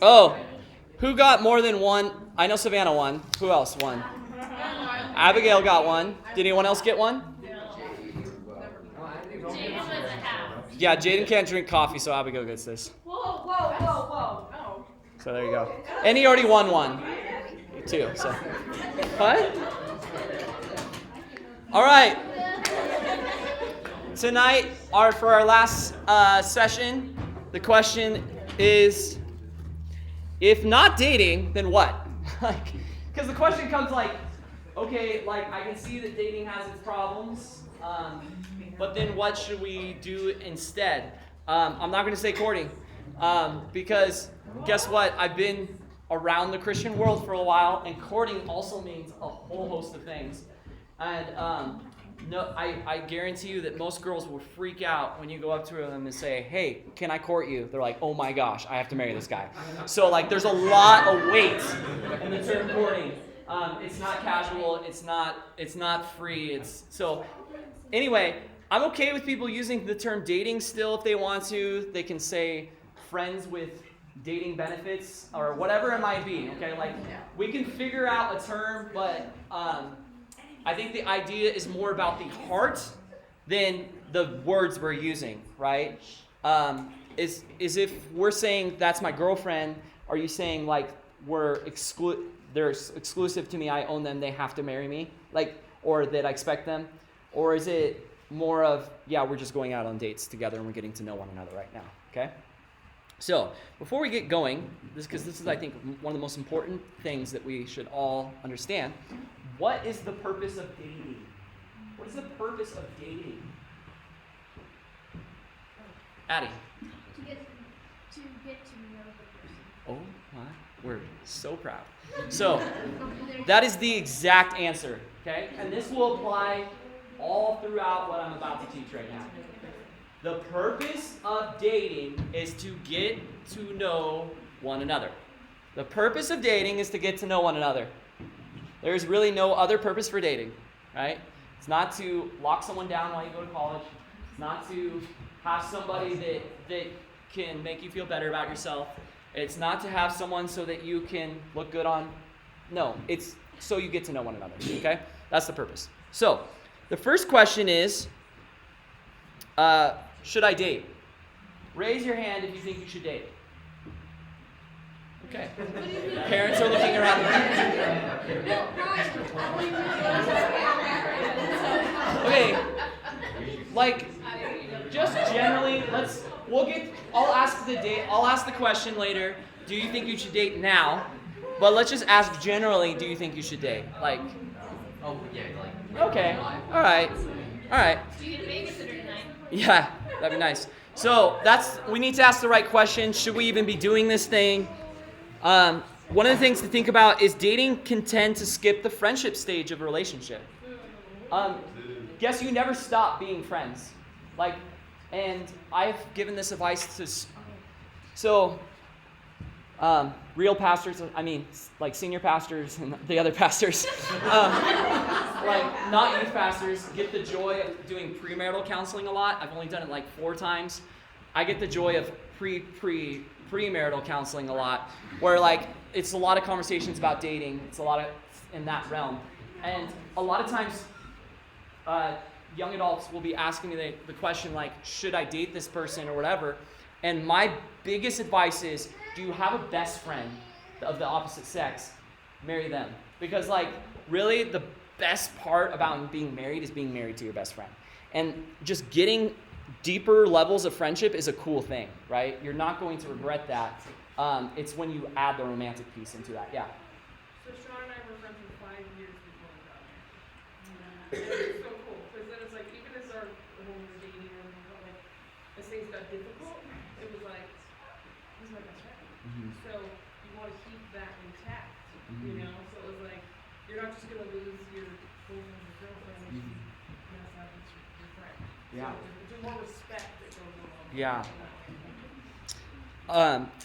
Oh, who got more than one? I know Savannah won. Who else won? Abigail got one. Did anyone else get one? Yeah, Jaden can't drink coffee, so Abigail gets this. Whoa. So there you go. And he already won one, too. So, what? All right. Tonight, for our last session, the question is, if not dating, then what? Because the question comes like, okay, like I can see that dating has its problems, but then what should we do instead? I'm not going to say courting, because guess what? I've been around the Christian world for a while, and courting also means a whole host of things. And no, I guarantee you that most girls will freak out when you go up to them and say, hey, can I court you? They're like, oh my gosh, I have to marry this guy. So like there's a lot of weight in the term courting. It's not casual, it's not free. So anyway, I'm okay with people using the term dating still if they want to. They can say friends with dating benefits or whatever it might be. Okay, like we can figure out a term, but I think the idea is more about the heart than the words we're using, right? Is if we're saying that's my girlfriend, are you saying like they're exclusive to me, I own them, they have to marry me, like, or that I expect them? Or is it more of, yeah, we're just going out on dates together and we're getting to know one another right now, okay? So before we get going, because this is, I think, one of the most important things that we should all understand, what is the purpose of dating? What is the purpose of dating? Addie. To get to know the person. Oh my word. So proud. So that is the exact answer, okay? And this will apply all throughout what I'm about to teach right now. The purpose of dating is to get to know one another. The purpose of dating is to get to know one another. There's really no other purpose for dating, right? It's not to lock someone down while you go to college. It's not to have somebody that can make you feel better about yourself. It's not to have someone so that you can look good on. No, it's so you get to know one another, okay? That's the purpose. So, the first question is, should I date? Raise your hand if you think you should date. Okay. Parents are looking around. Okay. Like, just generally, I'll ask the question later, do you think you should date now? But let's just ask generally, do you think you should date? Like, oh, yeah, like. Okay. All right. Do you get a babysitter tonight? Yeah, that'd be nice. So we need to ask the right question. Should we even be doing this thing? One of the things to think about is dating can tend to skip the friendship stage of a relationship. Guess you never stop being friends. And I've given this advice to, real pastors, like senior pastors and the other pastors, like not youth pastors, get the joy of doing premarital counseling a lot. I've only done it like 4 times. I get the joy of premarital counseling a lot, where like it's a lot of conversations about dating. It's a lot of in that realm, and a lot of times, young adults will be asking me the question like, should I date this person or whatever? And my biggest advice is, do you have a best friend of the opposite sex? Marry them. Because like really the best part about being married is being married to your best friend. And just getting deeper levels of friendship is a cool thing, right? You're not going to regret that. It's when you add the romantic piece into that. Yeah. So Sean and I were friends for 5 years before we got married. And it was so cool, because then it's like, even as when we were dating and like, as things got difficult, it was like, he's my best friend. Mm-hmm. So you want to keep that intact, Mm-hmm. you know? So it was like, you're not just going to lose your boyfriend or girlfriend, Mm-hmm. you have to have your friend. Yeah. So there's more respect that goes along with Yeah. that.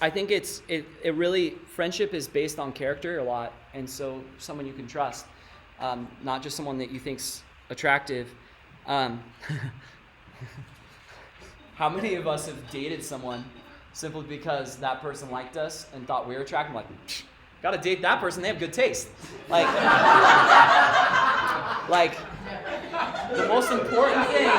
I think it really, friendship is based on character a lot, and so someone you can trust, not just someone that you think's attractive. How many of us have dated someone simply because that person liked us and thought we were attractive. I'm like, gotta date that person. They have good taste. Like, the most important thing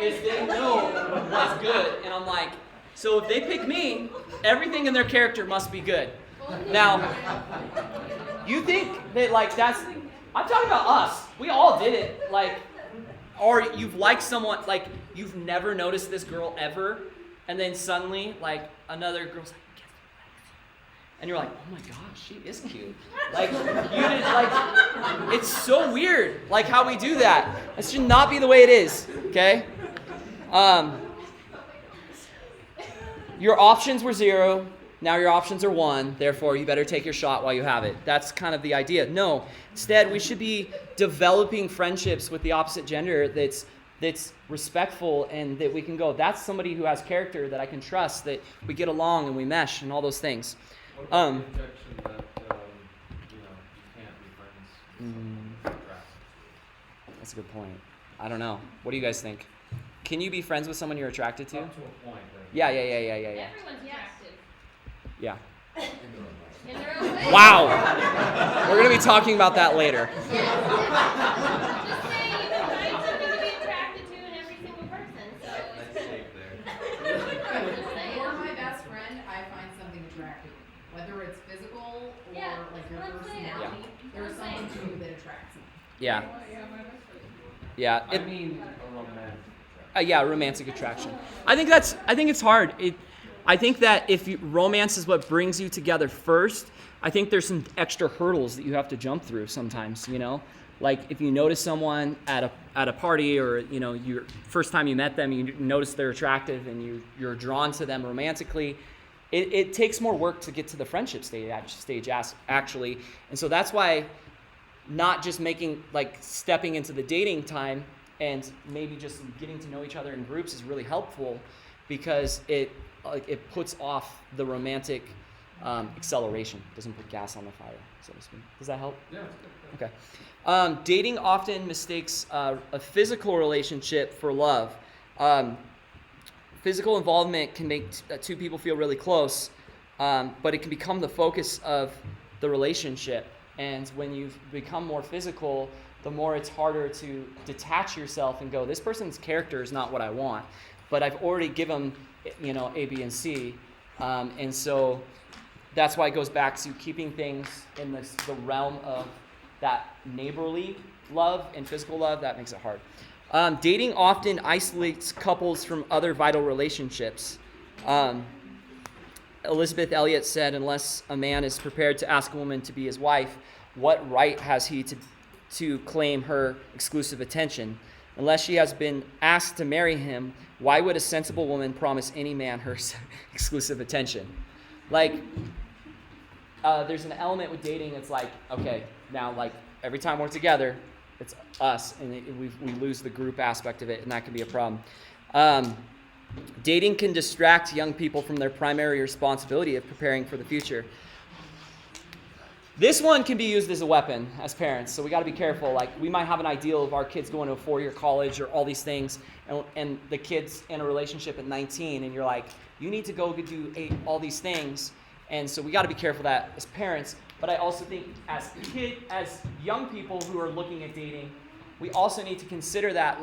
is they know what's good. And I'm like, so if they pick me, everything in their character must be good. Now, you think that like that's, I'm talking about us. We all did it. Like, or you've liked someone, like you've never noticed this girl ever, and then suddenly like another girl's like, and you're like, oh my gosh, she is cute. Like, you didn't, like, it's so weird, like how we do that. It should not be the way it is, okay? Your options were 0. Now your options are 1. Therefore, you better take your shot while you have it. That's kind of the idea. No, instead, we should be developing friendships with the opposite gender that's respectful and that we can go, that's somebody who has character that I can trust, that we get along and we mesh and all those things. What about the objection that, you can't be friends with someone who's attractive? That's a good point. I don't know. What do you guys think? Can you be friends with someone you're attracted to? Up to a point, right? Yeah. Everyone's attractive. Yeah. In their own way. Wow. We're going to be talking about that later. Just saying, you can find something to be attracted to in every single person. So That's safe there. just saying. For my best friend, I find something attractive. Whether it's physical or Yeah, like your that's what I'm saying. personality, there's That's what I'm something to you that attracts me. Yeah. Yeah, my best friend. Yeah. I mean, a romantic. Yeah, romantic attraction. I think it's hard. I think that if romance is what brings you together first, I think there's some extra hurdles that you have to jump through sometimes, Like if you notice someone at a party or, your first time you met them, you notice they're attractive and you're drawn to them romantically. It takes more work to get to the friendship stage actually. And so that's why not just stepping into the dating time and maybe just getting to know each other in groups is really helpful because it puts off the romantic acceleration. It doesn't put gas on the fire, so to speak. Does that help? Yeah, it's good. Okay. Dating often mistakes a physical relationship for love. Physical involvement can make two people feel really close, but it can become the focus of the relationship. And when you've become more physical, the more it's harder to detach yourself and go, this person's character is not what I want, but I've already given them, A, B, and C. And so that's why it goes back to keeping things in the realm of that neighborly love and physical love. That makes it hard. Dating often isolates couples from other vital relationships. Elizabeth Elliot said, unless a man is prepared to ask a woman to be his wife, what right has he to claim her exclusive attention? Unless she has been asked to marry him, why would a sensible woman promise any man her exclusive attention? There's an element with dating. It's like, okay, now every time we're together, it's us, and we lose the group aspect of it, and that can be a problem. Dating can distract young people from their primary responsibility of preparing for the future. This one can be used as a weapon as parents, so we got to be careful. We might have an ideal of our kids going to a 4-year college or all these things, and the kid's in a relationship at 19, and you're like, you need to go do all these things, and so we got to be careful of that as parents. But I also think as young people who are looking at dating, we also need to consider that,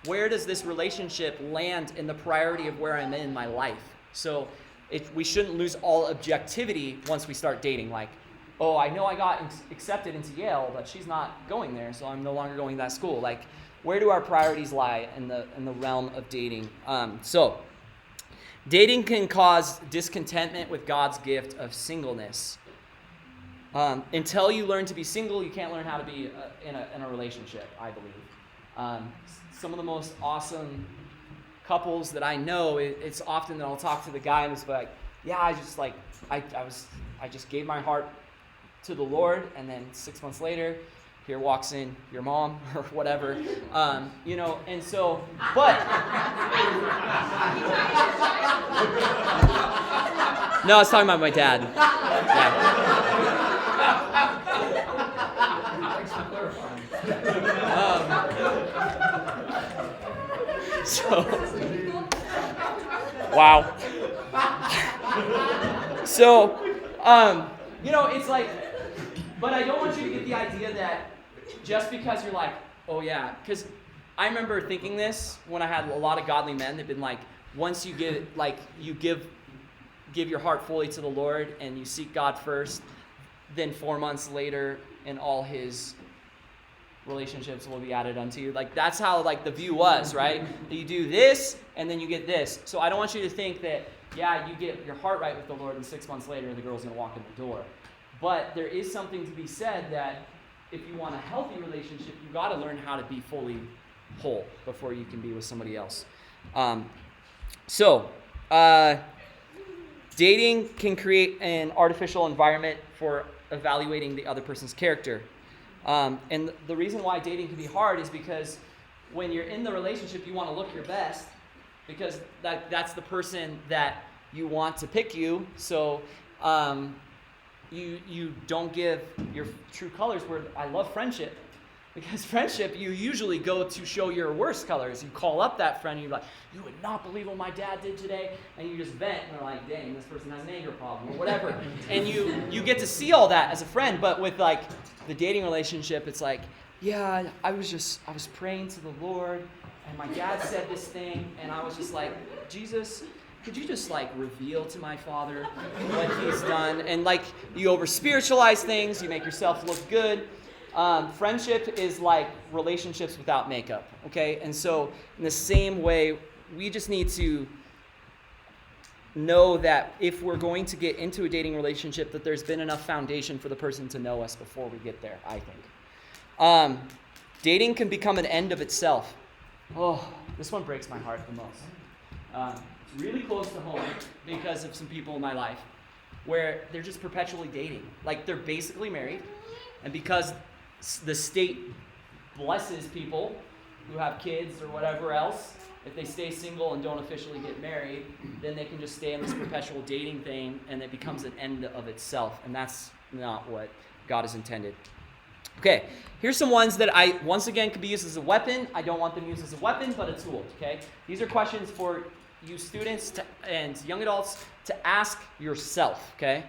where does this relationship land in the priority of where I'm in my life? So we shouldn't lose all objectivity once we start dating. Oh, I know I got accepted into Yale, but she's not going there, so I'm no longer going to that school. Where do our priorities lie in the realm of dating? So dating can cause discontentment with God's gift of singleness. Until you learn to be single, you can't learn how to be in a relationship, I believe. Some of the most awesome couples that I know, it's often that I'll talk to the guy and it's like, yeah, I just gave my heart to the Lord, and then 6 months later, here walks in your mom or whatever, and so, but no, I was talking about my dad. Thanks for clarifying. Wow. So, it's like, but I don't want you to get the idea that just because you're like, oh yeah, because I remember thinking this when I had a lot of godly men. They've been like, once you give your heart fully to the Lord and you seek God first, then 4 months later, and all His relationships will be added unto you. Like that's how like the view was, right? You do this and then you get this. So I don't want you to think that, yeah, you get your heart right with the Lord and 6 months later the girl's gonna walk in the door. But there is something to be said that if you want a healthy relationship, you gotta learn how to be fully whole before you can be with somebody else. Dating can create an artificial environment for evaluating the other person's character. And the reason why dating can be hard is because when you're in the relationship, you want to look your best because that's the person that you want to pick you. So you don't give your true colors. Where I love friendship, because friendship, you usually go to show your worst colors. You call up that friend and you're like, you would not believe what my dad did today. And you just vent and they're like, dang, this person has an anger problem or whatever. And you get to see all that as a friend. But with like the dating relationship, it's like, yeah, I was praying to the Lord and my dad said this thing. And I was just like, Jesus, could you just like reveal to my father what he's done? And like you over spiritualize things, you make yourself look good. Friendship is like relationships without makeup, okay? And so in the same way, we just need to know that if we're going to get into a dating relationship, that there's been enough foundation for the person to know us before we get there, I think. Dating can become an end of itself. Oh, this one breaks my heart the most. It's really close to home because of some people in my life where they're just perpetually dating. Like they're basically married, and because the state blesses people who have kids or whatever else, if they stay single and don't officially get married, then they can just stay in this perpetual dating thing and it becomes an end of itself. And that's not what God has intended. Okay, here's some ones that once again, could be used as a weapon. I don't want them used as a weapon, but a tool, okay? These are questions for you students and young adults to ask yourself, okay?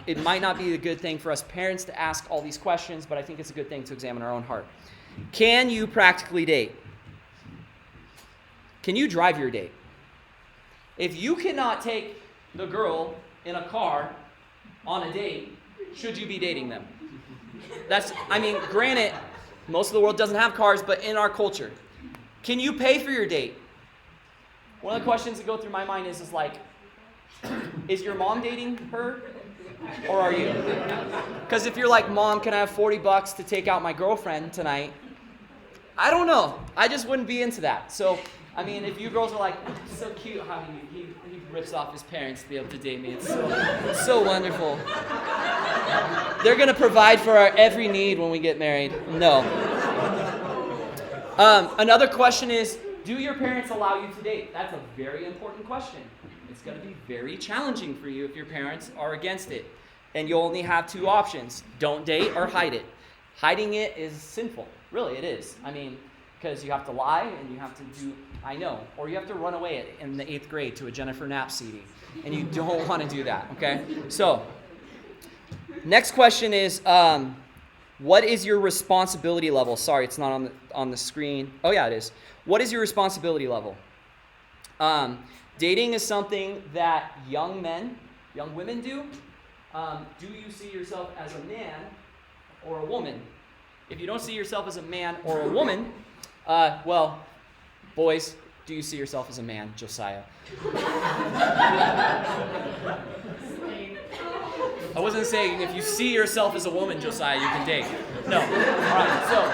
It might not be a good thing for us parents to ask all these questions, but I think it's a good thing to examine our own heart. Can you practically date? Can you drive your date? If you cannot take the girl in a car on a date, should you be dating them? Granted, most of the world doesn't have cars, but in our culture, can you pay for your date? One of the questions that go through my mind is like, is your mom dating her? Or are you? Because if you're like, Mom, can I have $40 to take out my girlfriend tonight? I don't know. I just wouldn't be into that. So, if you girls are like, it's so cute how he rips off his parents to be able to date me. It's so wonderful. They're going to provide for our every need when we get married. No. Another question is, do your parents allow you to date? That's a very important question. It's going to be very challenging for you if your parents are against it. And you only have two options. Don't date or hide it. Hiding it is sinful. Really, it is. Because you have to lie and you have to do, or you have to run away in the 8th grade to a Jennifer Knapp CD. And you don't want to do that, okay? So, next question is, what is your responsibility level? Sorry, it's not on the screen. Oh, yeah, it is. What is your responsibility level? Dating is something that young women do. Do you see yourself as a man or a woman? If you don't see yourself as a man or a woman, boys, do you see yourself as a man, Josiah? I wasn't saying if you see yourself as a woman, Josiah, you can date. No. All right, so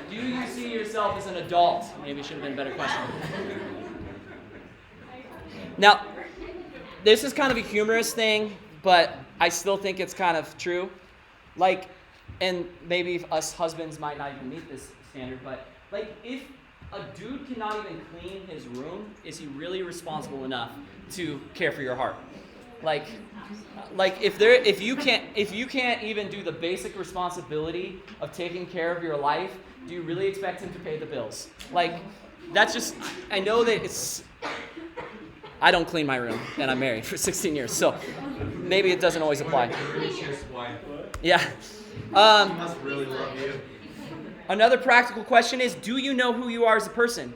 do you see yourself as an adult? Maybe it should have been a better question. Now, this is kind of a humorous thing, but I still think it's kind of true. And maybe us husbands might not even meet this standard, but if a dude cannot even clean his room, is he really responsible enough to care for your heart? If you can't even do the basic responsibility of taking care of your life, do you really expect him to pay the bills? That's just, I know that I don't clean my room, and I'm married for 16 years, so maybe it doesn't always apply. Yeah. Must really love you. Another practical question is, do you know who you are as a person?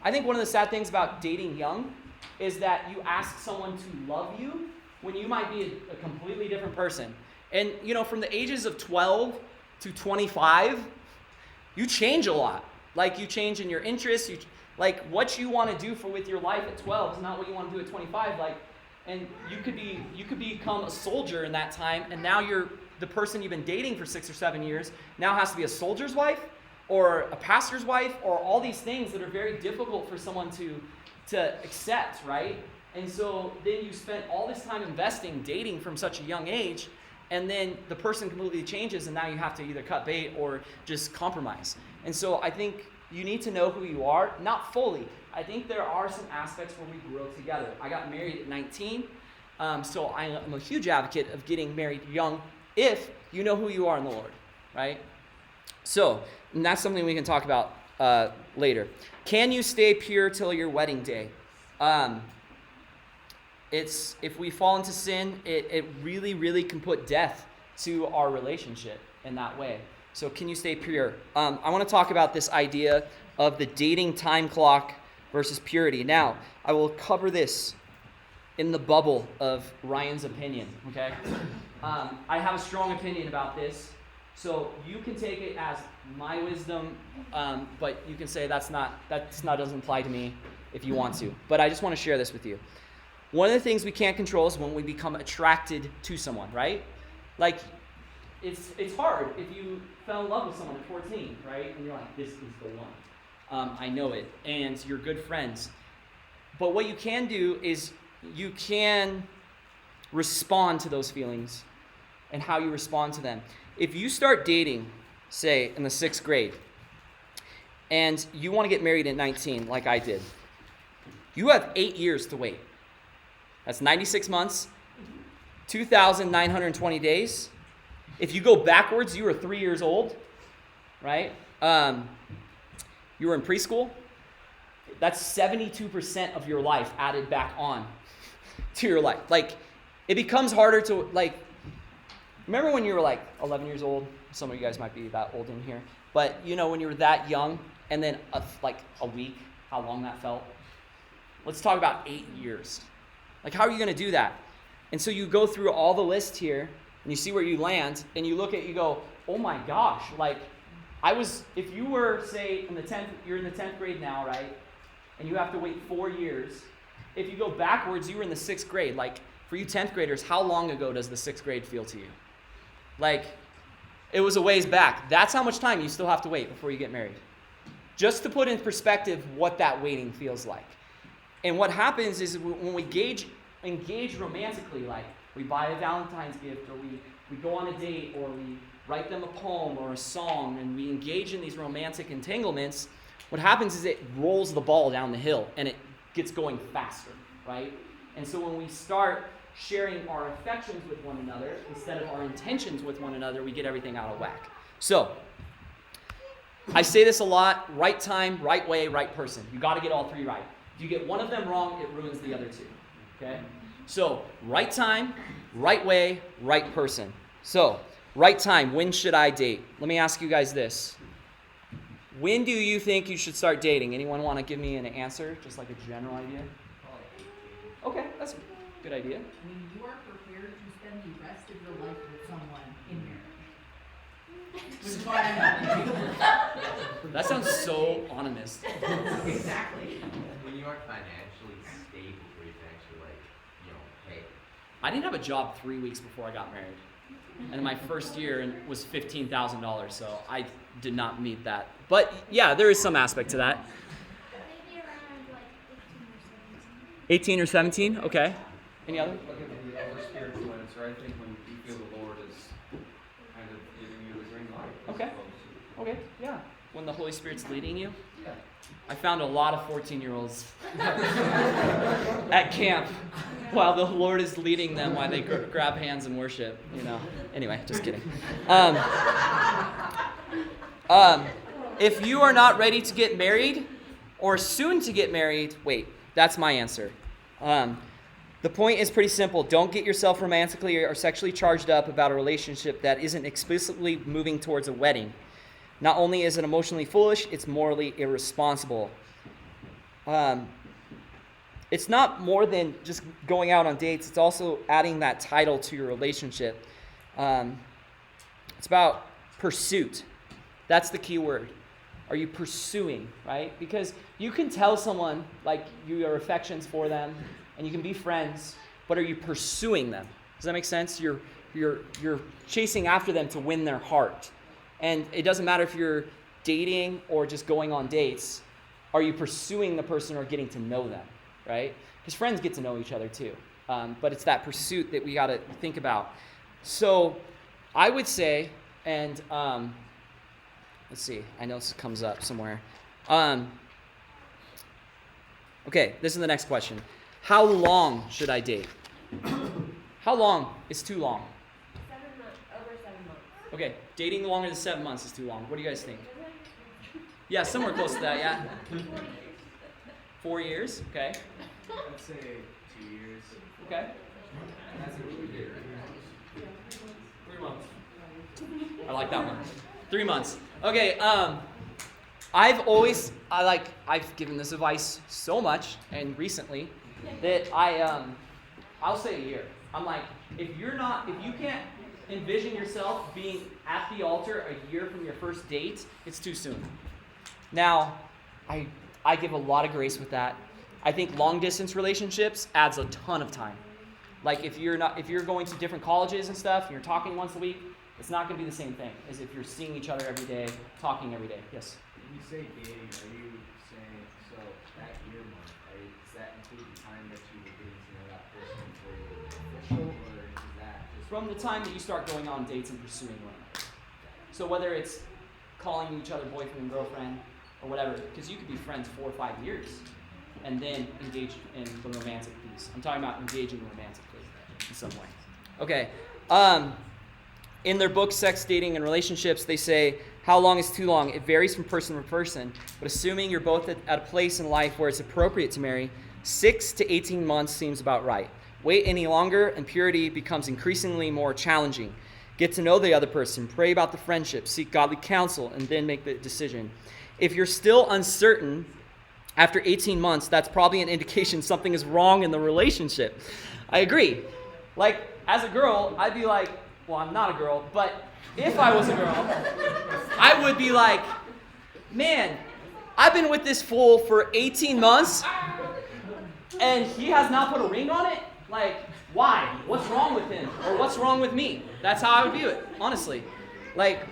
I think one of the sad things about dating young is that you ask someone to love you when you might be a completely different person. And, from the ages of 12 to 25, you change a lot. Like, you change in your interests. Like, what you want to do with your life at 12 is not what you want to do at 25. And you could become a soldier in that time, and now the person you've been dating for 6 or 7 years now has to be a soldier's wife or a pastor's wife, or all these things that are very difficult for someone to accept, right? And so then you spent all this time investing, dating from such a young age, and then the person completely changes, and now you have to either cut bait or just compromise. And so I think you need to know who you are, not fully. I think there are some aspects where we grow together. I got married at 19, so I'm a huge advocate of getting married young if you know who you are in the Lord, right? So, and that's something we can talk about later. Can you stay pure till your wedding day? If we fall into sin, it really, really can put death to our relationship in that way. So can you stay pure? I want to talk about this idea of the dating time clock versus purity. Now, I will cover this in the bubble of Ryan's opinion, okay? I have a strong opinion about this, so you can take it as my wisdom, but you can say that's not doesn't apply to me if you want to. But I just want to share this with you. One of the things we can't control is when we become attracted to someone, right? Like, it's hard if you fell in love with someone at 14, right? And you're like, this is the one. I know it. And you're good friends. But what you can do is you can respond to those feelings and how you respond to them. If you start dating, say, in the 6th grade, and you want to get married at 19, like I did, you have 8 years to wait. That's 96 months, 2,920 days. If you go backwards, you were 3 years old, right? You were in preschool. That's 72% of your life added back on to your life. Like, it becomes harder to, remember when you were 11 years old? Some of you guys might be that old in here. But, when you were that young, and then a week, how long that felt? Let's talk about 8 years. How are you going to do that? And so you go through all the list here, and you see where you land, and you look at it, you go, oh my gosh, if you were, say, you're in the 10th grade now, right? And you have to wait 4 years. If you go backwards, you were in the 6th grade. For you 10th graders, how long ago does the 6th grade feel to you? It was a ways back. That's how much time you still have to wait before you get married. Just to put in perspective what that waiting feels like. And what happens is when we engage romantically, we buy a Valentine's gift, or we go on a date, or we write them a poem or a song, and we engage in these romantic entanglements, what happens is it rolls the ball down the hill, and it gets going faster, right? And so when we start sharing our affections with one another, instead of our intentions with one another, we get everything out of whack. So, I say this a lot: right time, right way, right person. You got to get all three right. If you get one of them wrong, it ruins the other two, okay? So, right time, right way, right person. So, right time, when should I date? Let me ask you guys this. When do you think you should start dating? Anyone want to give me an answer, just like a general idea? Okay, that's a good idea. You are prepared to spend the rest of your life with someone in marriage. Which is why I'm not. That sounds so honest. Exactly. When you are financially stable, where you can actually pay. I didn't have a job 3 weeks before I got married. And my first year was $15,000, so I did not meet that. But yeah, there is some aspect to that. Maybe around 18 or 17? Okay. Any other? Look at the Holy Spirit's answer. I think when you feel the Lord is kind of giving you the green light. Okay. Okay, yeah. When the Holy Spirit's leading you? Yeah. I found a lot of 14-year-olds at camp while the Lord is leading them, while they grab hands and worship, Anyway, just kidding. If you are not ready to get married or soon to get married, wait, that's my answer. The point is pretty simple. Don't get yourself romantically or sexually charged up about a relationship that isn't explicitly moving towards a wedding. Not only is it emotionally foolish, it's morally irresponsible. It's not more than just going out on dates. It's also adding that title to your relationship. It's about pursuit. That's the key word. Are you pursuing, right? Because you can tell someone like your affections for them, and you can be friends, but are you pursuing them? Does that make sense? You're chasing after them to win their heart. And it doesn't matter if you're dating or just going on dates. Are you pursuing the person or getting to know them, right? Because friends get to know each other too. But it's that pursuit that we got to think about. So I would say, and let's see, I know this comes up somewhere. Okay, this is the next question. How long should I date? How long is too long? 7 months, over 7 months. Okay, dating longer than 7 months is too long. What do you guys think? Yeah, somewhere close to that, yeah. 4 years, okay. I'd say 2 years. Okay. That's a good year. 3 months. I like that one. 3 months. Okay, I've given this advice so much and recently that I'll say a year. I'm like, if you can't envision yourself being at the altar a year from your first date, it's too soon. Now, I give a lot of grace with that. I think long distance relationships adds a ton of time. Like if you're going to different colleges and stuff, and you're talking once a week, it's not going to be the same thing as if you're seeing each other every day, talking every day. Yes. When you say dating, are you saying, so that year mark, right, does that include the time that you were getting to know that person before you were official, or is that just From the time that you start going on dates and pursuing one another. So whether it's calling each other boyfriend and girlfriend or whatever, because you could be friends 4 or 5 years and then engage in the romantic piece. I'm talking about engaging romantically in some way. Okay. In their book, Sex, Dating, and Relationships, they say, how long is too long? It varies from person to person, but assuming you're both at a place in life where it's appropriate to marry, 6 to 18 months seems about right. Wait any longer, and purity becomes increasingly more challenging. Get to know the other person, pray about the friendship, seek godly counsel, and then make the decision. If you're still uncertain after 18 months, that's probably an indication something is wrong in the relationship. I agree. Like, as a girl, I'd be like, well, I'm not a girl, but if I was a girl, I would be like, man, I've been with this fool for 18 months, and he has not put a ring on it? Like, why? What's wrong with him? Or what's wrong with me? That's how I would view it, honestly. Like,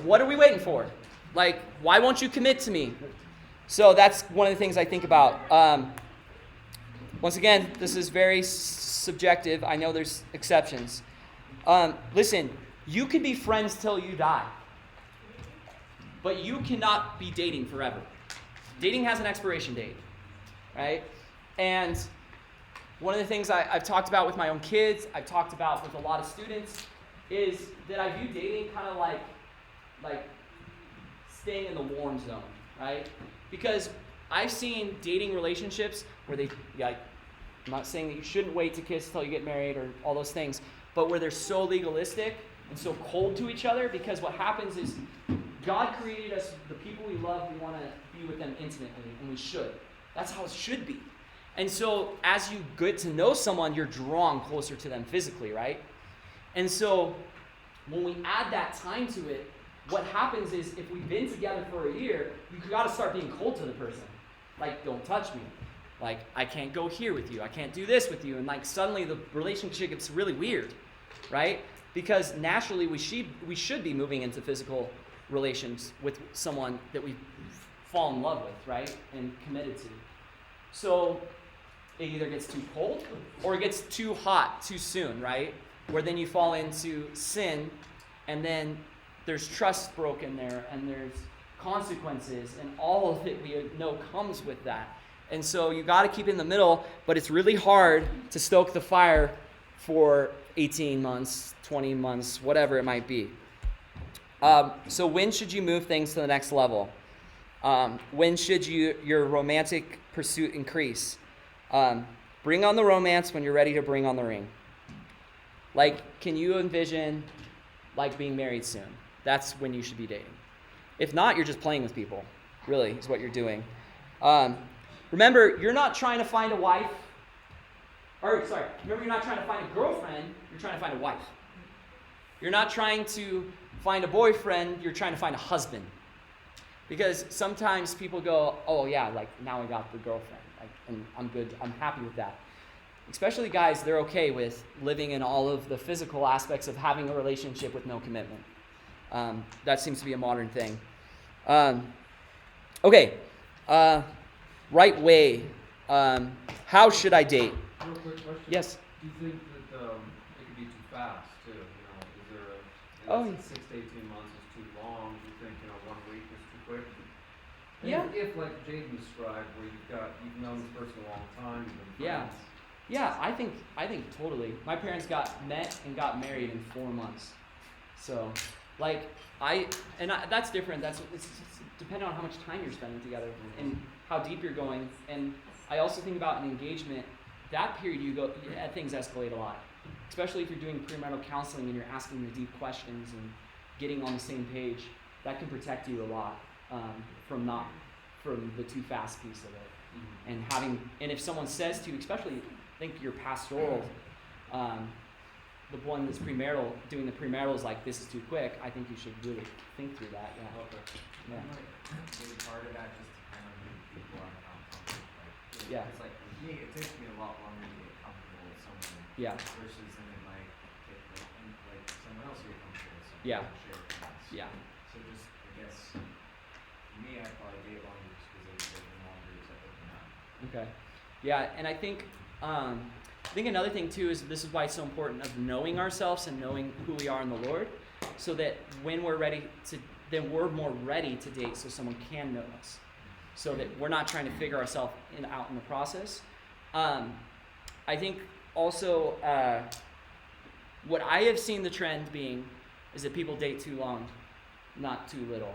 what are we waiting for? Like, why won't you commit to me? So that's one of the things I think about. Once again, this is very subjective. I know there's exceptions. Listen, you can be friends till you die, but you cannot be dating forever. Dating has an expiration date, right? And one of the things I've talked about with my own kids, I've talked about with a lot of students, is that I view dating kind of like staying in the warm zone, right? Because I've seen dating relationships where I'm not saying that you shouldn't wait to kiss till you get married or all those things, but where they're so legalistic and so cold to each other, because what happens is God created us, the people we love, we want to be with them intimately, and we should. That's how it should be. And so as you get to know someone, you're drawn closer to them physically, right? And so when we add that time to it, what happens is if we've been together for a year, you got to start being cold to the person. Like, don't touch me. Like, I can't go here with you. I can't do this with you. And like suddenly the relationship gets really weird, right? Because naturally we should be moving into physical relations with someone that we fall in love with, right? And committed to. So it either gets too cold or it gets too hot too soon, right? Where then you fall into sin, and then there's trust broken there, and there's consequences, and all of it we know comes with that. And so you got to keep it in the middle, but it's really hard to stoke the fire for 18 months, 20 months, whatever it might be. So when should you move things to the next level? When should your romantic pursuit increase? Bring on the romance when you're ready to bring on the ring. Like, can you envision like being married soon? That's when you should be dating. If not, you're just playing with people, really, is what you're doing. Remember, you're not trying to find a wife. Remember, you're not trying to find a girlfriend, you're trying to find a wife. You're not trying to find a boyfriend, you're trying to find a husband. Because sometimes people go, oh yeah, like now I got the girlfriend, like, and I'm good, I'm happy with that. Especially guys, they're okay with living in all of the physical aspects of having a relationship with no commitment. That seems to be a modern thing. Right way. How should I date? Real quick question. Yes. Do you think that it could be too fast too? Is there Oh, a 6 to 18 months is too long? Do you think 1 week is too quick? And Yeah. If like Jaden described, where you've known this person a long time, you've been Yeah. friends. Yeah, I think totally. My parents got married in 4 months. So, like, that's different. It's depending on how much time you're spending together and how deep you're going. And I also think about an engagement. That period things escalate a lot. Especially if you're doing premarital counseling and you're asking the deep questions and getting on the same page. That can protect you a lot from the too fast piece of it. And if someone says to you, especially I think your pastoral, the one that's premarital, doing the premarital is like, this is too quick, I think you should really think through that. Yeah. Okay. Yeah. Maybe part of that just to kind of move people uncomfortable. Like, Yeah. It's like with me, it takes me a lot longer to get comfortable with someone. Yeah. Versus then it might take like someone else to get comfortable with someone. Yeah. And share things. Yeah. So just I guess for me, I probably date longer just because it takes me longer to open up. Okay. Yeah, and I think another thing too is this is why it's so important of knowing ourselves and knowing who we are in the Lord, so that when we're ready then we're more ready to date, so someone can know us, so that we're not trying to figure ourselves out in the process. I think also what I have seen the trend being is that people date too long, not too little.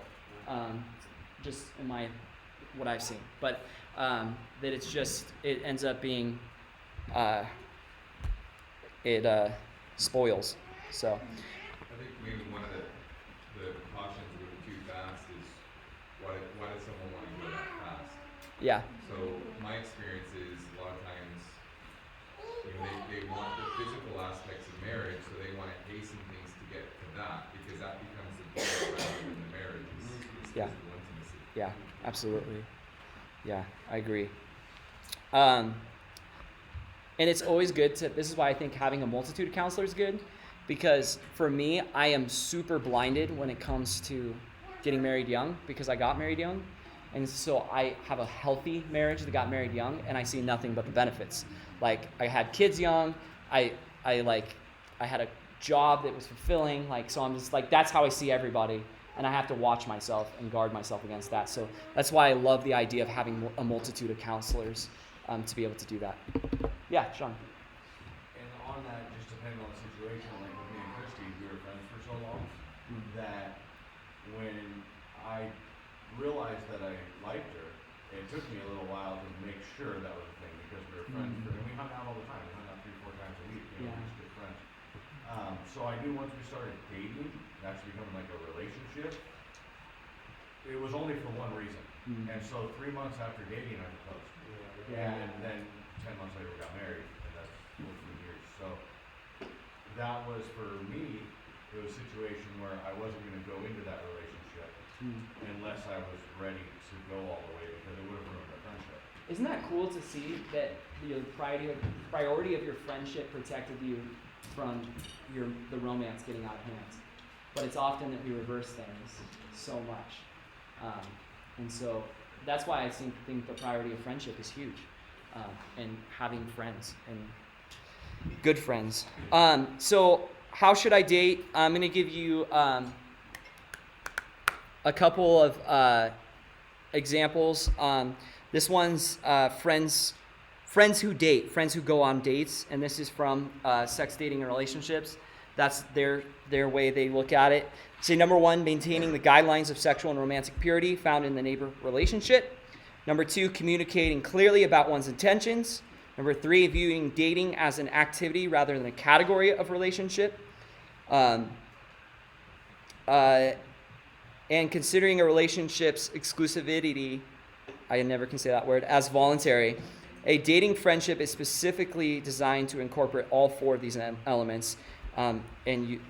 Just in what I've seen, but that it ends up being it spoils. So I think maybe one of the cautions with too fast is why does someone want to go that fast? yeah, So my experience is a lot of times, they want the physical aspects of marriage, so they want to hasten things to get to that because that becomes the goal rather than the marriage is Yeah. physical intimacy. yeah, absolutely. Yeah, I agree. And it's always good this is why I think having a multitude of counselors is good, because for me, I am super blinded when it comes to getting married young, because I got married young. And so I have a healthy marriage that got married young, and I see nothing but the benefits. Like, I had kids young, I had a job that was fulfilling, so I'm just like, that's how I see everybody. And I have to watch myself and guard myself against that. So that's why I love the idea of having a multitude of counselors to be able to do that. Yeah, Sean. And on that, just depending on the situation, like with me and Christy, we were friends for so long that when I realized that I liked her, it took me a little while to make sure that was a thing because we were friends. And we hung out all the time. We hung out 3-4 times a week. We were just good friends. So I knew once we started dating, actually becoming like a relationship, it was only for one reason. And so 3 months after dating, I proposed. And then 10 months later, we got married, and that's 14 years. So that was, for me, it was a situation where I wasn't going to go into that relationship unless I was ready to go all the way, because it would have ruined our friendship. Isn't that cool to see that the priority of your friendship protected you from the romance getting out of hand? But it's often that we reverse things so much. And so that's why I think the priority of friendship is huge, and having friends and good friends. So how should I date? I'm going to give you a couple of examples. This one's friends who date, friends who go on dates, and this is from Sex, Dating, and Relationships. That's their way they look at it. Say, number 1, maintaining the guidelines of sexual and romantic purity found in the neighbor relationship. Number 2, communicating clearly about one's intentions. Number 3, viewing dating as an activity rather than a category of relationship. And considering a relationship's exclusivity, I never can say that word, as voluntary. A dating friendship is specifically designed to incorporate all 4 of these elements, and you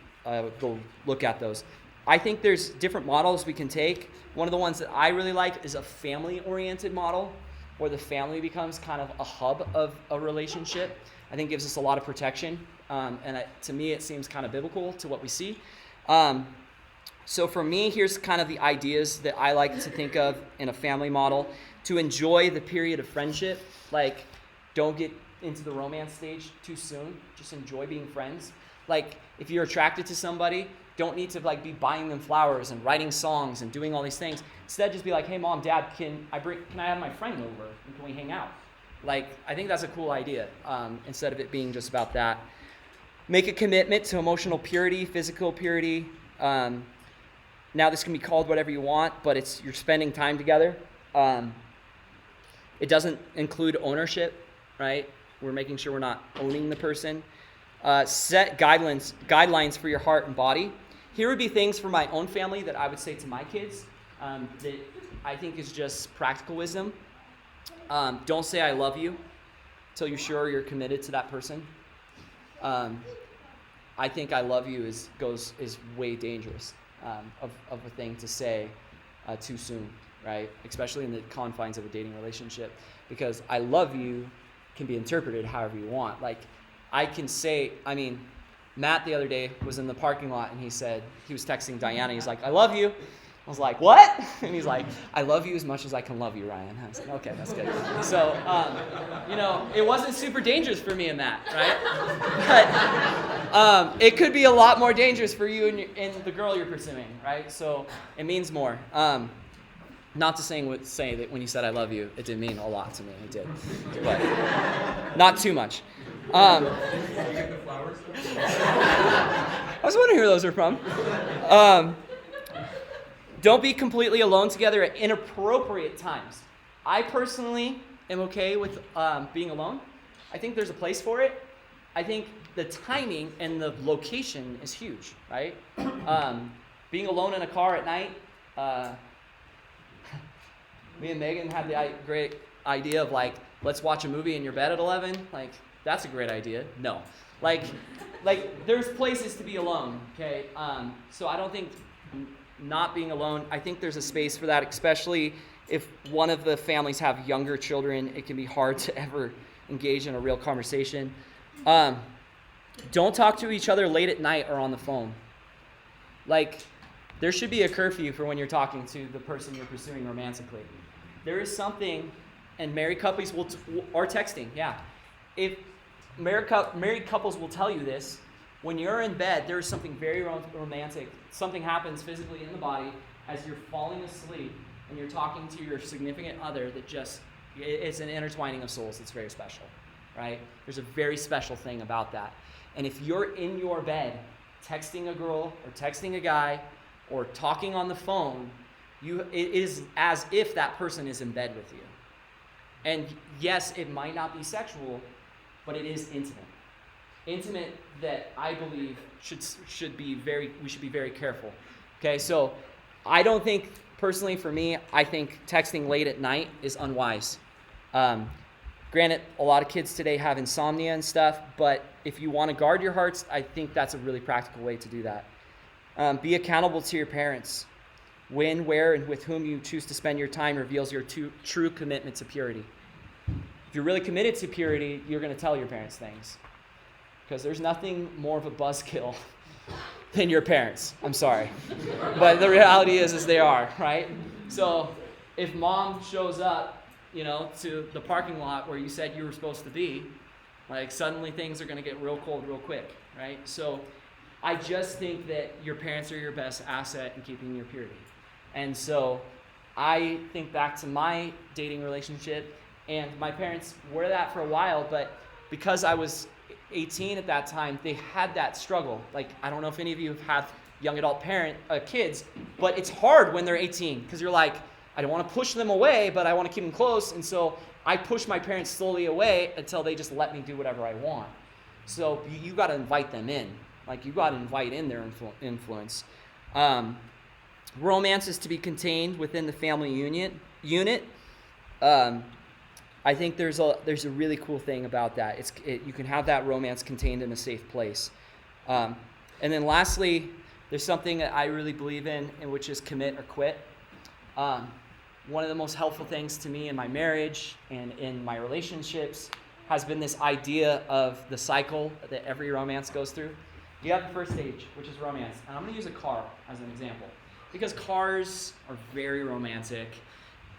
go look at those. I think there's different models we can take. One of the ones that I really like is a family-oriented model, where the family becomes kind of a hub of a relationship. I think gives us a lot of protection, and to me it seems kind of biblical to what we see. So for me, here's kind of the ideas that I like to think of in a family model. To enjoy the period of friendship, like don't get into the romance stage too soon. Just enjoy being friends. Like if you're attracted to somebody, don't need to like be buying them flowers and writing songs and doing all these things. Instead, just be like, hey mom, dad, can I have my friend over and can we hang out? Like I think that's a cool idea. Instead of it being just about that. Make a commitment to emotional purity, physical purity. Now this can be called whatever you want, but you're spending time together. It doesn't include ownership, right? We're making sure we're not owning the person. Set guidelines for your heart and body. Here would be things for my own family that I would say to my kids that I think is just practical wisdom. Don't say I love you until you're sure you're committed to that person. I think I love you is way dangerous of a thing to say too soon, right? Especially in the confines of a dating relationship, because I love you can be interpreted however you want. Like I can say, Matt the other day was in the parking lot and he said, he was texting Diana, he's like, I love you. I was like, what? And he's like, I love you as much as I can love you, Ryan. I was like, okay, that's good. So, it wasn't super dangerous for me and Matt, right? But it could be a lot more dangerous for you and the girl you're pursuing, right? So it means more. Not to say that when you said I love you, it didn't mean a lot to me. It did, but not too much. I was wondering who those are from. Don't be completely alone together at inappropriate times. I personally am okay with being alone. I think there's a place for it. I think the timing and the location is huge, right? Being alone in a car at night. Me and Megan had the great idea of like, let's watch a movie in your bed at 11. Like, that's a great idea. No. Like there's places to be alone, okay? So I don't think not being alone, I think there's a space for that, especially if one of the families have younger children. It can be hard to ever engage in a real conversation. Don't talk to each other late at night or on the phone. Like, there should be a curfew for when you're talking to the person you're pursuing romantically. There is something, and married couples or texting, yeah. If married couples will tell you this, when you're in bed, there is something very romantic. Something happens physically in the body as you're falling asleep and you're talking to your significant other that it's an intertwining of souls. It's very special, right? There's a very special thing about that. And if you're in your bed texting a girl or texting a guy or talking on the phone, it is as if that person is in bed with you. And yes, it might not be sexual, but it is intimate. Intimate that I believe we should be very careful. Okay, so I don't think, personally for me, I think texting late at night is unwise. Granted, a lot of kids today have insomnia and stuff, but if you want to guard your hearts, I think that's a really practical way to do that. Be accountable to your parents. When, where, and with whom you choose to spend your time reveals your true commitment to purity. If you're really committed to purity, you're going to tell your parents things. Because there's nothing more of a buzzkill than your parents. I'm sorry. But the reality is they are, right? So if mom shows up, to the parking lot where you said you were supposed to be, like suddenly things are going to get real cold real quick, right? So I just think that your parents are your best asset in keeping your purity. And so I think back to my dating relationship, and my parents were that for a while, but because I was 18 at that time, they had that struggle. Like, I don't know if any of you have young adult kids, but it's hard when they're 18 because you're like, I don't want to push them away, but I want to keep them close. And so I push my parents slowly away until they just let me do whatever I want. So you got to invite them in. Like, you got to invite in their influence. Romance is to be contained within the family unit. I think there's a really cool thing about that. You can have that romance contained in a safe place. And then lastly, there's something that I really believe in, which is commit or quit. One of the most helpful things to me in my marriage and in my relationships has been this idea of the cycle that every romance goes through. You have the first stage, which is romance. And I'm going to use a car as an example, because cars are very romantic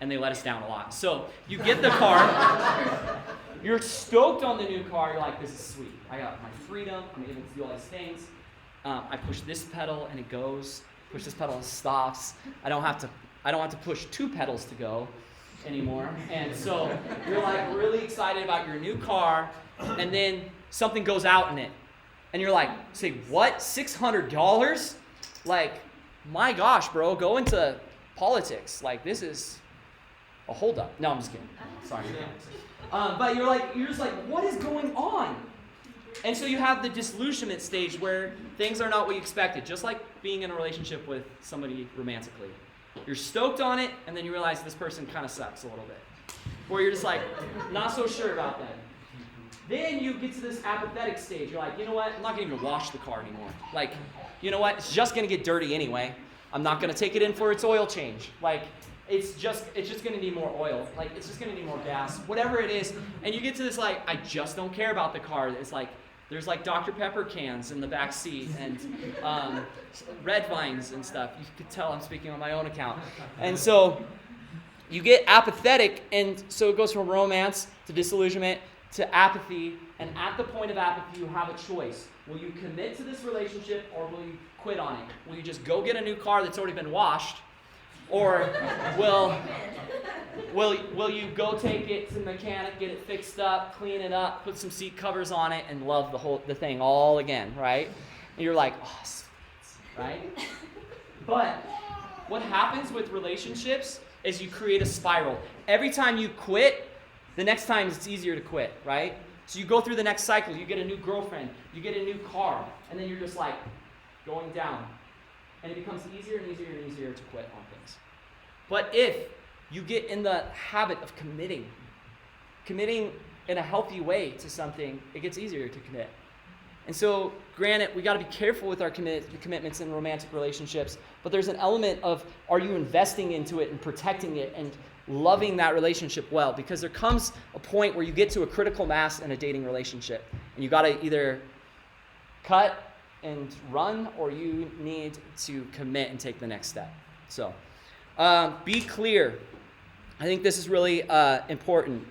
and they let us down a lot. So you get the car, you're stoked on the new car, you're like, this is sweet. I got my freedom, I'm able to do all these things. I push this pedal and it goes, push this pedal and it stops. I don't have to push 2 pedals to go anymore. And so you're like really excited about your new car, and then something goes out in it. And you're like, say, what? $600? Like, my gosh, bro, go into politics. Like, this is a holdup. No, I'm just kidding. Sorry. But you're just like, what is going on? And so you have the disillusionment stage where things are not what you expected, just like being in a relationship with somebody romantically. You're stoked on it, and then you realize this person kind of sucks a little bit. Or you're just like, not so sure about them. Then you get to this apathetic stage. You're like, you know what? I'm not going to even wash the car anymore. Like, you know what? It's just going to get dirty anyway. I'm not going to take it in for its oil change. Like, it's just going to need more oil. Like, it's just going to need more gas. Whatever it is. And you get to this, like, I just don't care about the car. It's like, there's like Dr. Pepper cans in the back seat and red vines and stuff. You could tell I'm speaking on my own account. And so you get apathetic, and so it goes from romance to disillusionment to apathy. And at the point of apathy, you have a choice. Will you commit to this relationship, or will you quit on it? Will you just go get a new car that's already been washed? Or will you go take it to the mechanic, get it fixed up, clean it up, put some seat covers on it, and love the thing all again, right? And you're like, oh, sweet, right? But what happens with relationships is you create a spiral. Every time you quit, the next time it's easier to quit, right? So you go through the next cycle. You get a new girlfriend, you get a new car, and then you're just like going down. And it becomes easier and easier and easier to quit on things. But if you get in the habit of committing in a healthy way to something, it gets easier to commit. And so, granted, we got to be careful with our commitments in romantic relationships, but there's an element of, are you investing into it and protecting it and loving that relationship well? Because there comes a point where you get to a critical mass in a dating relationship, and you got to either cut and run, or you need to commit and take the next step. So, be clear. I think this is really important.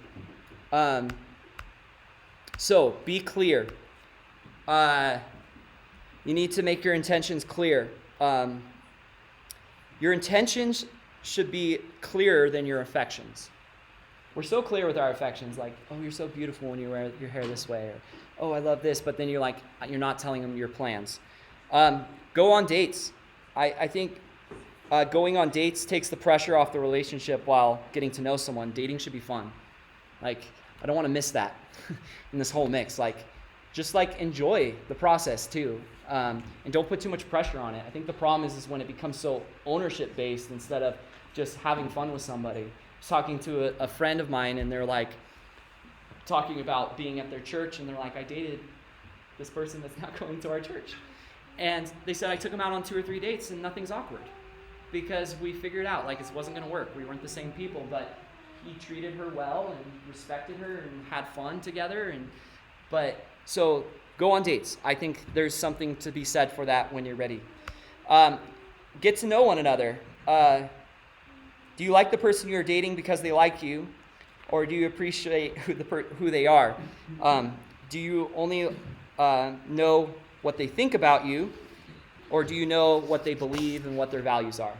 So, be clear. You need to make your intentions clear. Your intentions should be clearer than your affections. We're so clear with our affections, like, oh, you're so beautiful when you wear your hair this way, or oh, I love this, but then you're like, you're not telling them your plans. Go on dates. I think going on dates takes the pressure off the relationship while getting to know someone. Dating should be fun. Like, I don't want to miss that in this whole mix. Like, just like enjoy the process too. And don't put too much pressure on it. I think the problem is when it becomes so ownership based instead of just having fun with somebody. I was talking to a friend of mine, and they're like talking about being at their church, and they're like, I dated this person that's not going to our church. And they said I took him out on 2 or 3 dates and nothing's awkward because we figured out like it wasn't going to work. We weren't the same people, but he treated her well and respected her and had fun together. So go on dates. I think there's something to be said for that when you're ready. Get to know one another. Do you like the person you're dating because they like you, or do you appreciate who they are? Do you only know what they think about you, or do you know what they believe and what their values are?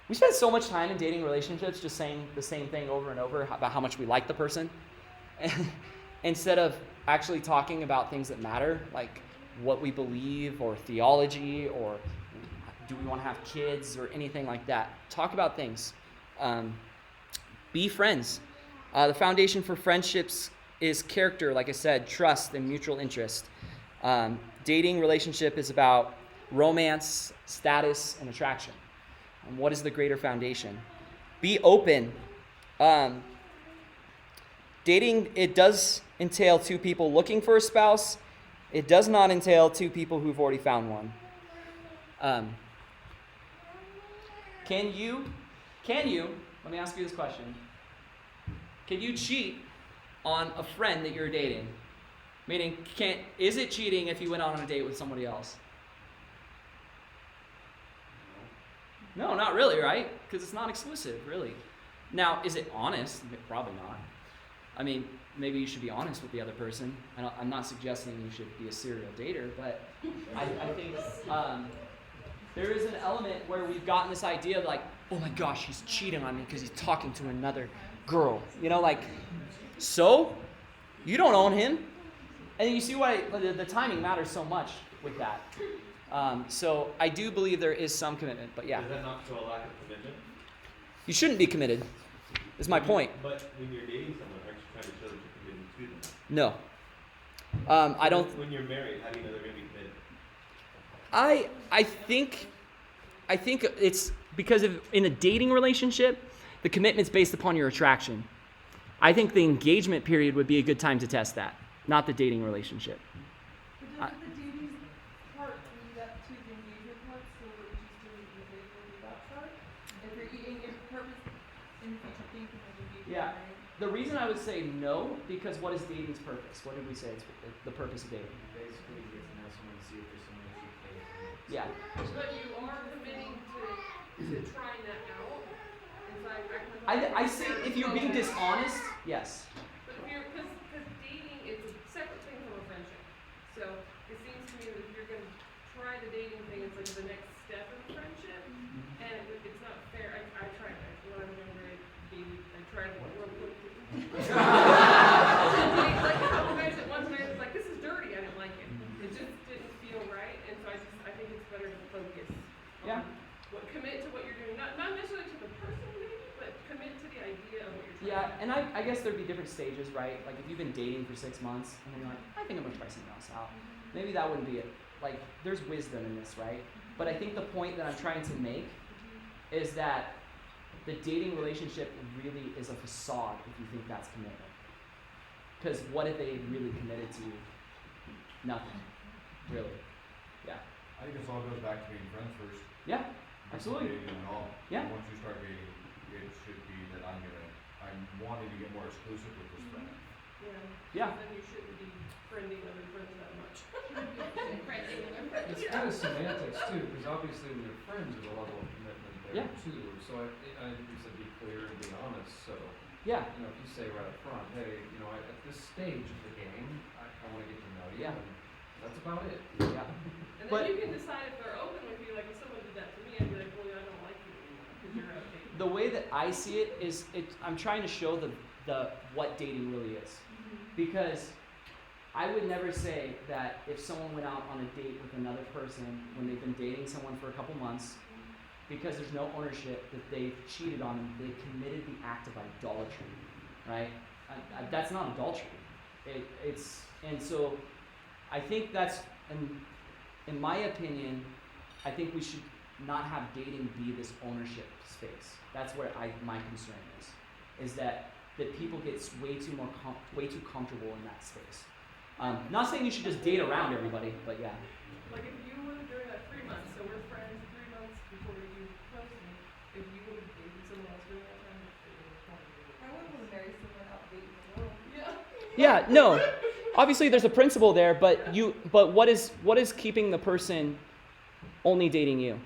We spend so much time in dating relationships just saying the same thing over and over about how much we like the person, instead of actually talking about things that matter, like what we believe or theology, or do we want to have kids or anything like that. Talk about things. Be friends. The foundation for friendships is character, like I said, trust and mutual interest. Dating relationship is about romance, status, and attraction. What is the greater foundation? Be open. Dating, it does entail two people looking for a spouse. It does not entail two people who've already found one. Can you, let me ask you this question. Can you cheat on a friend that you're dating? Meaning, is it cheating if you went on a date with somebody else? No, not really, right? Because it's not exclusive, really. Now, is it honest? Probably not. I mean, maybe you should be honest with the other person. I'm not suggesting you should be a serial dater, but I think there is an element where we've gotten this idea of like, oh my gosh, he's cheating on me because he's talking to another girl. You know, like, so? You don't own him. And you see why the timing matters so much with that. So I do believe there is some commitment, but yeah. Does that not show a lack of commitment? You shouldn't be committed, is my point. But when you're dating someone, aren't you trying to show that you're committed to them? No. I don't. When you're married, how do you know they're going to be committed? I think it's because in a dating relationship, the commitment's based upon your attraction. I think the engagement period would be a good time to test that, not the dating relationship. But doesn't the dating part lead up to the engagement part, so we're just doing the engagement with that part? If you're eating your purpose in the future thinking of engagement, Yeah. right? The reason I would say no, because what is dating's purpose? What did we say is the purpose of dating? Basically, you get to know someone, see if there's someone that you pay for. Yeah. But you are committing to trying that out. And so I say if you're being dishonest, yes. But if you're, because dating is a separate thing from a friendship. So it seems to me that if you're going to try the dating thing, it's like the next step in the friendship. And it's not fair. I tried it. When I was younger, I tried one. Like a couple guys at one time, was like, this is dirty. I didn't like it. It just didn't feel right. And so I think it's better to focus Yeah. on commit to what you're doing. Not necessarily to the person, maybe, but commit to the idea of what you're trying. Yeah, and I guess there'd be different stages, right? Like if you've been dating for 6 months and then you're like, I think I'm gonna try something else out. Maybe that wouldn't be it. Like there's wisdom in this, right? But I think the point that I'm trying to make is that the dating relationship really is a facade if you think that's commitment. Because what if they really committed to you? Nothing. Really. Yeah. I think this all goes back to being friends first. Yeah. Before Absolutely. dating at all. Yeah. Once you start dating, it should be that I'm wanting to get more exclusive with this friend. Yeah. Then you shouldn't be friending other friends that much. It's kind of semantics too, because obviously when you're friends, there's a level of commitment there Yeah. too. So I think you said be clear and be honest. So Yeah. you know, if you say right up front, hey, you know, at this stage of the game, I want to get to know you. Yeah. And that's about it. Yeah. And then But- you can decide if they're open with you. Like if someone did that to me, I'd be like, well, I don't like you anymore because you're outdated. The way that I see it is, I'm trying to show the what dating really is, because I would never say that if someone went out on a date with another person when they've been dating someone for a couple months, because there's no ownership, that they've cheated on them, they committed the act of idolatry, right? That's not adultery. And so I think that's, in my opinion, I think we should not have dating be this ownership space. That's where my concern is that people get way too comfortable in that space. Not saying you should just date around everybody, but yeah. Like if you would have during that 3 months, so we're friends 3 months before you proposed to me, if you would have dated someone else during that time, I wouldn't want to marry someone outdated as well. Yeah. Yeah, no. Obviously there's a principle there, but what is keeping the person only dating you?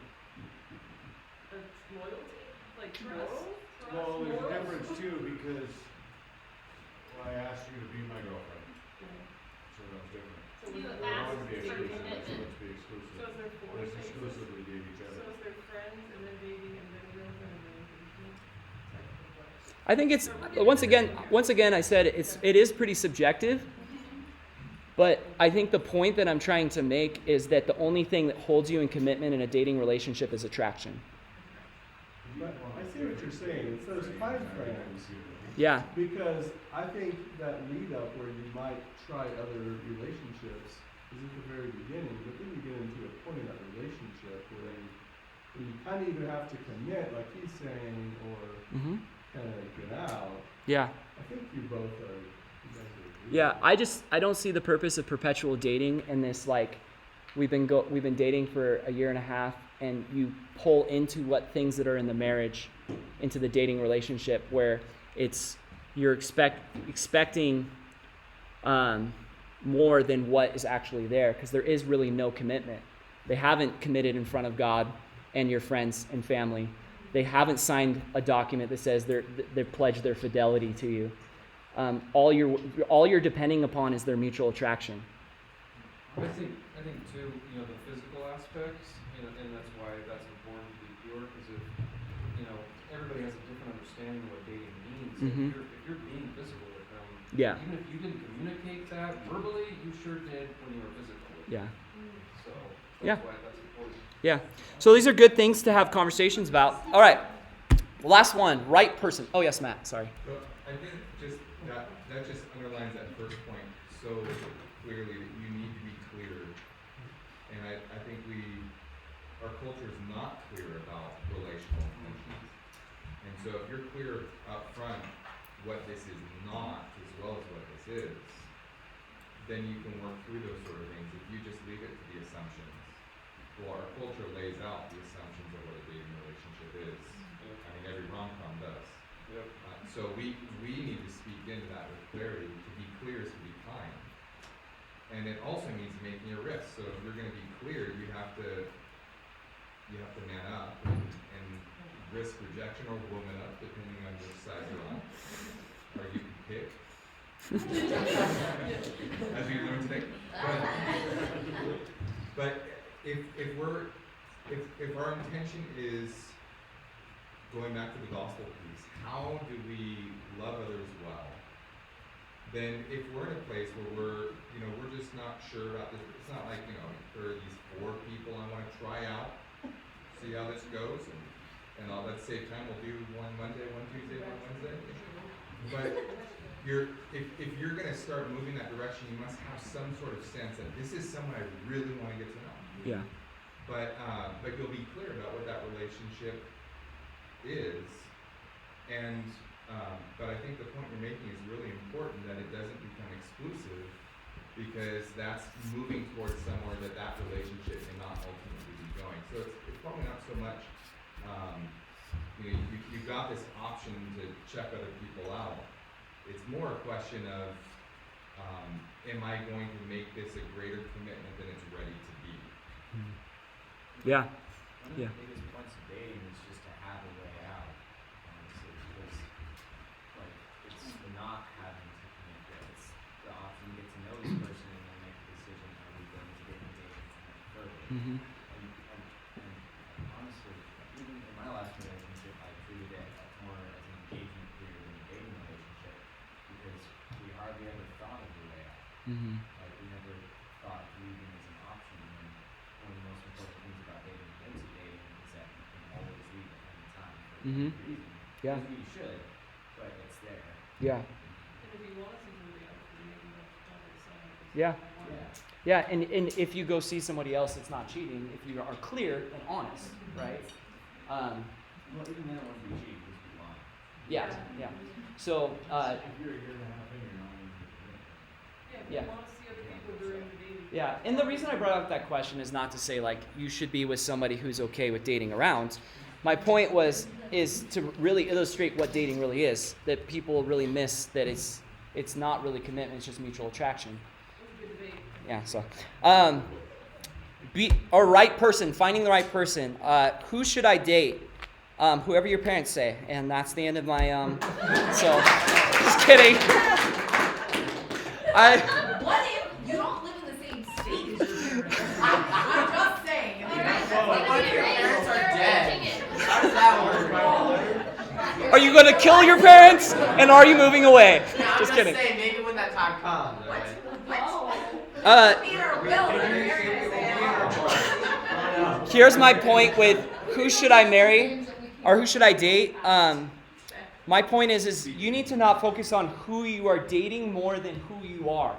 Loyalty, like trust. Well, there's a morals. difference too, because I asked you to be my girlfriend, so that's different. So You was We there- asked want to be for exclusive, commitment. so let's be So exclusive. is there four Let's phases? exclusively date each So other. is there friends and then dating and then girlfriend and then engagement? Type of like- I think it's once again I said it is pretty subjective. But I think the point that I'm trying to make is that the only thing that holds you in commitment in a dating relationship is attraction. But I see what you're saying. It's those time frames. Yeah. Because I think that lead up where you might try other relationships is at the very beginning, but then you get into a point in that relationship where you kind of either have to commit, like he's saying, or Mm-hmm. kind of get out. Yeah. I think you both are. You guys are agreeing. Yeah. I don't see the purpose of perpetual dating in this, like, we've been dating for a year and a half, and you pull into what things that are in the marriage, into the dating relationship, where you're expecting more than what is actually there, because there is really no commitment. They haven't committed in front of God and your friends and family. They haven't signed a document that says they've pledged their fidelity to you. All you're depending upon is their mutual attraction. I think too, the physical aspects, and that's why that's important to be pure, because everybody has a different understanding of what dating means. Mhm. If you're being physical with them, Yeah. even if you didn't communicate that verbally, you sure did when you were physical with them. Yeah. So Yeah. that's why that's important. Yeah. So these are good things to have conversations about. All right. Last one, right person. Oh, yes, Matt. Sorry. So I think just that just underlines that first point so clearly, that you need to be clear. And I think our culture is not clear about relational intentions. And so if you're clear up front what this is not as well as what this is, then you can work through those sort of things. If you just leave it to the assumptions, well, our culture lays out the assumptions of what a dating relationship is. I mean, every rom-com does. Yep. So we need to speak into that with clarity. To be clear is to be kind. And it also means making a risk. So if you're going to be clear, you have to man up and risk rejection or woman up, depending on which side you're on. Or you can pick. As we learned today. But if our intention is going back to the gospel piece, how do we love others well? Then if we're in a place where we're just not sure about this, it's not like, there are these 4 people I want to try out, see how this goes, and let's save time, we'll do one Monday, one Tuesday, one Wednesday. But if you're going to start moving that direction, you must have some sort of sense that this is someone I really want to get to know. Yeah. But you'll be clear about what that relationship is, and but I think the point you're making is really important, that it doesn't become exclusive, because that's moving towards somewhere that relationship cannot ultimately be going. So it's probably not so much you've got this option to check other people out. It's more a question of am I going to make this a greater commitment than it's ready to be? Yeah. One of Yeah. the biggest points of dating is just to have a way out, honestly, because it's the not having to commit, it's the option to get to know this person and then make a decision, are we going to get engaged further? Mm-hmm. And honestly, even in my last relationship, I treated it more as an engagement period than a dating relationship, because we hardly ever thought of the way out. Mm-hmm. Like, we never thought leaving as an option, and one of the most important things about dating into dating is that you can always leave at any time for a Mhm. good reason. Yeah. Maybe you should, but it's there. Yeah. And if you want to see somebody else, then maybe you have to decide. Yeah. Yeah. Yeah, and if you go see somebody else, it's not cheating if you are clear and honest, right? Well, even then it wouldn't be cheap, just be lying. Yeah, yeah. So, If you're a year and a half in, you're not even committed. Yeah, if Yeah. you want to see other people during the dating. yeah, and the reason I brought up that question is not to say, like, you should be with somebody who's okay with dating around. My point is to really illustrate what dating really is, that people really miss, that it's not really commitment, it's just mutual attraction. Good debate. Yeah, so be a right person, finding the right person. Who should I date? Whoever your parents say, and that's the end of my so just kidding. What if you don't live in the same state as your parents? I'm just saying. All right, Well, let's what get if your ready. parents are Start dead? pitching it. How does that work? Are you gonna kill your parents, and are you moving away? I'm Just kidding. saying, maybe when that time comes, right? Need our will in your area. Here's my point with who should I marry? or who should I date? My point is you need to not focus on who you are dating more than who you are.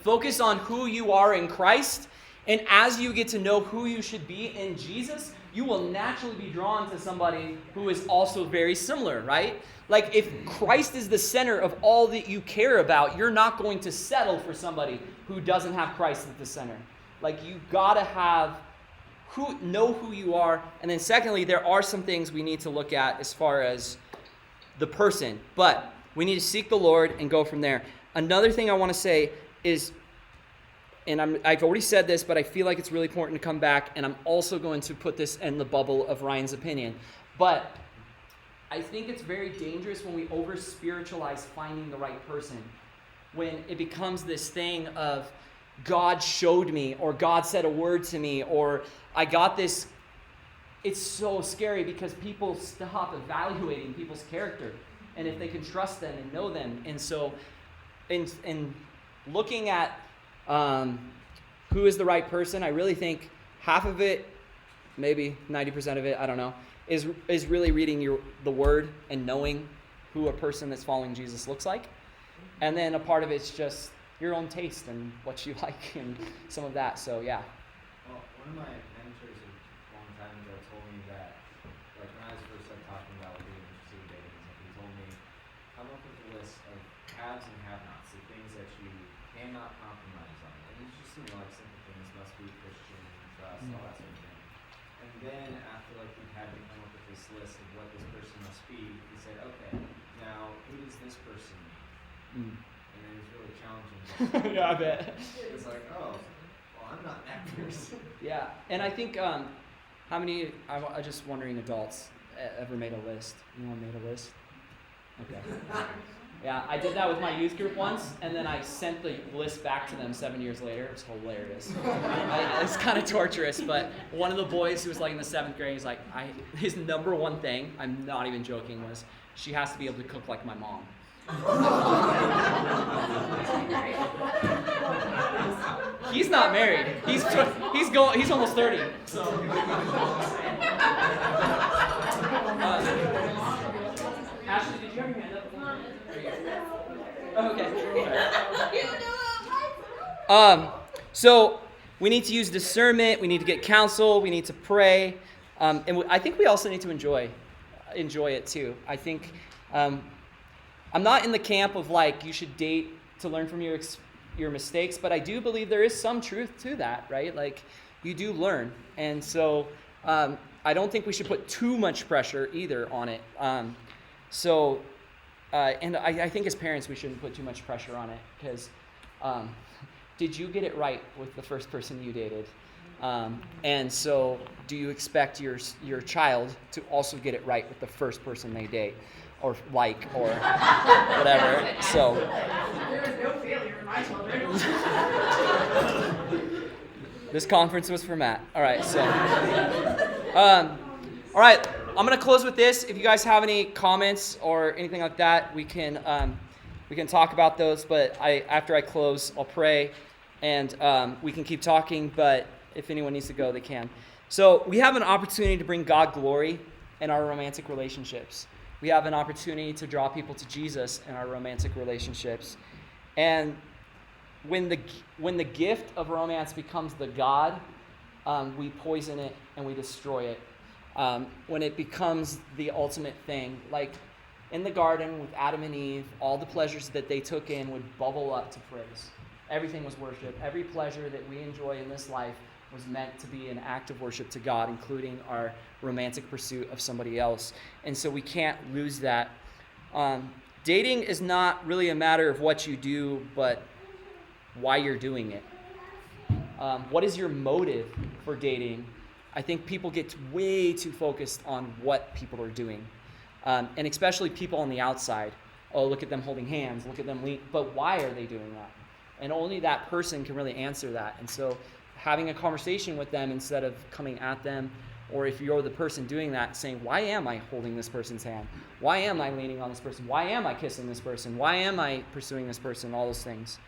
Focus on who you are in Christ, and as you get to know who you should be in Jesus, you will naturally be drawn to somebody who is also very similar, right? Like if Christ is the center of all that you care about, you're not going to settle for somebody who doesn't have Christ at the center. Like you gotta know who you are. And then secondly, there are some things we need to look at as far as the person, but we need to seek the Lord and go from there. Another thing I want to say is, and I've already said this, but I feel like it's really important to come back, and I'm also going to put this in the bubble of Ryan's opinion. But I think it's very dangerous when we over-spiritualize finding the right person. When it becomes this thing of God showed me, or God said a word to me, or I got this. It's so scary because people stop evaluating people's character and if they can trust them and know them. And so in looking at who is the right person, I really think half of it, maybe 90% of it, I don't know, is really reading the word and knowing who a person that's following Jesus looks like. And then a part of it's just your own taste and what you like and some of that. So yeah. Well, one of my mentors a long time ago told me that, like when I was first talking about being interested in dating, he told me, come up with a list of haves and have-nots, the things that you cannot compromise on. And it's just, like simple things, must be Christian, trust, all that sort of thing. And then after like we had to come up with this list of what this person must be, he said, okay, now who does this person need? And it was really challenging. Yeah, I bet. It's like, oh, well, I'm not that person. Yeah, and I think how many, I'm just wondering, adults ever made a list? Anyone made a list? Okay. Yeah, I did that with my youth group once, and then I sent the list back to them 7 years later. It was hilarious. It's kind of torturous, but one of the boys who was like in the 7th grade, he's like, his number one thing, I'm not even joking, was she has to be able to cook like my mom. He's not married. He's almost 30. So. Ashley, did you have your hand up? Oh, okay. So we need to use discernment. We need to get counsel. We need to pray, and I think we also need to enjoy it too. I think. I'm not in the camp of like you should date to learn from your mistakes, but I do believe there is some truth to that, right? Like you do learn, and so I don't think we should put too much pressure either on it. And I think as parents we shouldn't put too much pressure on it because did you get it right with the first person you dated? And so do you expect your child to also get it right with the first person they date? Or like, or whatever. So There is no failure in my children. this conference was for Matt. All right, so all right, I'm gonna close with this. If you guys have any comments or anything like that, we can talk about those. But after I close, I'll pray, and we can keep talking. But if anyone needs to go, they can. So we have an opportunity to bring God glory in our romantic relationships. We have an opportunity to draw people to Jesus in our romantic relationships. And when the gift of romance becomes the God, we poison it and we destroy it. When it becomes the ultimate thing, like in the garden with Adam and Eve, all the pleasures that they took in would bubble up to praise. Everything was worship. Every pleasure that we enjoy in this life was meant to be an act of worship to God, including our romantic pursuit of somebody else. And so we can't lose that. Dating is not really a matter of what you do, but why you're doing it. What is your motive for dating? I think people get way too focused on what people are doing. And especially people on the outside. Oh, look at them holding hands, look at them lean. But why are they doing that? And only that person can really answer that. And so having a conversation with them instead of coming at them, or if you're the person doing that, saying, why am I holding this person's hand? Why am I leaning on this person? Why am I kissing this person? Why am I pursuing this person? All those things.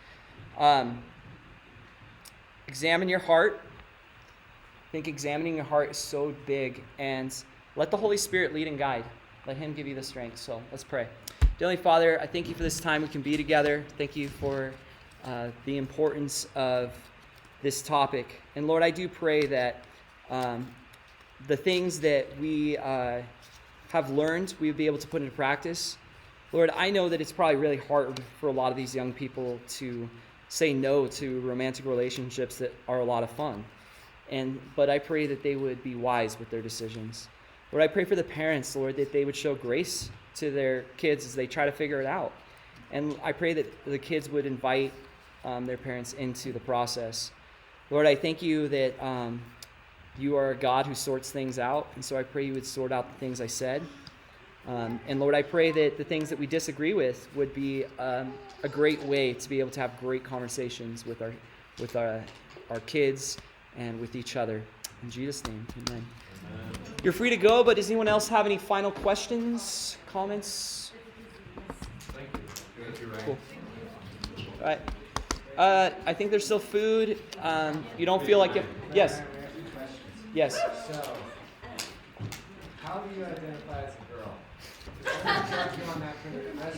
Examine your heart. I think examining your heart is so big, and let the Holy Spirit lead and guide. Let him give you the strength. So let's pray. Dear Heavenly Father, I thank you for this time we can be together. Thank you for the importance of this topic. And Lord, I do pray that the things that we have learned, we would be able to put into practice. Lord, I know that it's probably really hard for a lot of these young people to say no to romantic relationships that are a lot of fun. But I pray that they would be wise with their decisions. Lord, I pray for the parents, Lord, that they would show grace to their kids as they try to figure it out. And I pray that the kids would invite their parents into the process. Lord, I thank you that you are a God who sorts things out. And so I pray you would sort out the things I said. And Lord, I pray that the things that we disagree with would be a great way to be able to have great conversations with our kids and with each other. In Jesus' name, amen. You're free to go, but does anyone else have any final questions, comments? Thank you. Thank you, Ryan. Cool. All right. I think there's still food. You don't feel like it. Yes. Yes. So, how do you identify as a girl?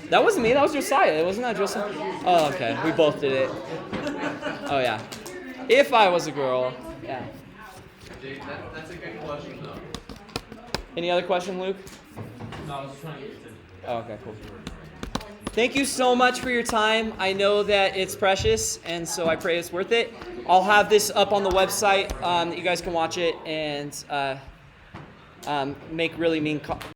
That wasn't me. That was Josiah. Wasn't that Joseph? Oh, okay. We both did it. Oh, yeah. If I was a girl. Yeah. Jake, that's a good question though. Any other question, Luke? No, I was trying to get to Oh, okay, cool. Thank you so much for your time. I know that it's precious, and so I pray it's worth it. I'll have this up on the website that you guys can watch it and make really mean